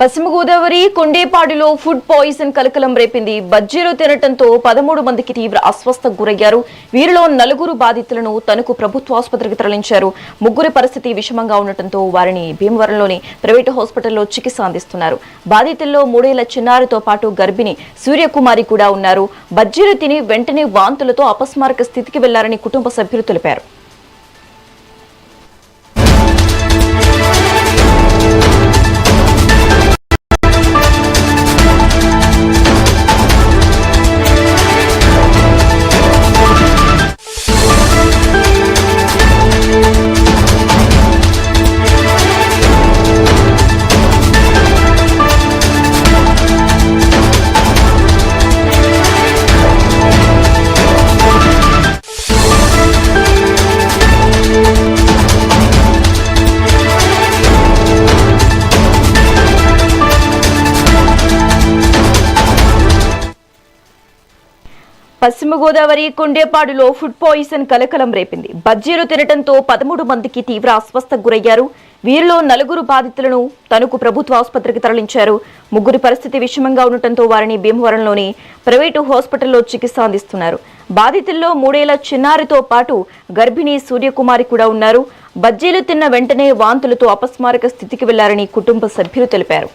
పశ్చిమ Godavari కొండేపాడులో food poison కలకలం రేపింది. బజ్జీలు తినటంతో 13 మందికి తీవ్ర అస్వస్థకు గురయ్యారు. వీరిలో 4 బాధితులను తణుకు ప్రభుత్వ ఆసుపత్రికి తరలించారు. 3 పరిస్థితి విషమంగా ఉండటంతో వారిని భీమవరంలోని ప్రైవేటు హాస్పిటల్లో చికిత్స అందిస్తున్నారు. బాధితుల్లో 3 ఏళ్ల చిన్నారితో పాటు గర్భిణి సూర్యకుమారి కూడా ఉన్నారు. బజ్జీలు తిని వెంటనే వాంతులతో అపస్మారక స్థితికి వెళ్లారని కుటుంబ సభ్యులు తెలిపారు. పశ్చిమ గోదావరి కొండేపాడులో ఫుడ్ పాయిజన్ కలకలం రేపింది. బజ్జీలు తినటంతో 13 మందికి తీవ్ర అస్వస్థకు గురయ్యారు. వీరిలో 4 బాధితులను తణుకు ప్రభుత్వ ఆసుపత్రికి తరలించారు. 3 పరిస్థితి విషమంగా ఉండటంతో వారిని భీమవరంలోని ప్రైవేటు హాస్పిటల్లో చికిత్స అందిస్తున్నారు. బాధితుల్లో 3 ఏళ్ల చిన్నారితో పాటు గర్భిణి సూర్యకుమారి కూడా ఉన్నారు. బజ్జీలు తిన్న వెంటనే వాంతులతో అపస్మారక స్థితికి వెళ్లారని కుటుంబ సభ్యులు తెలిపారు.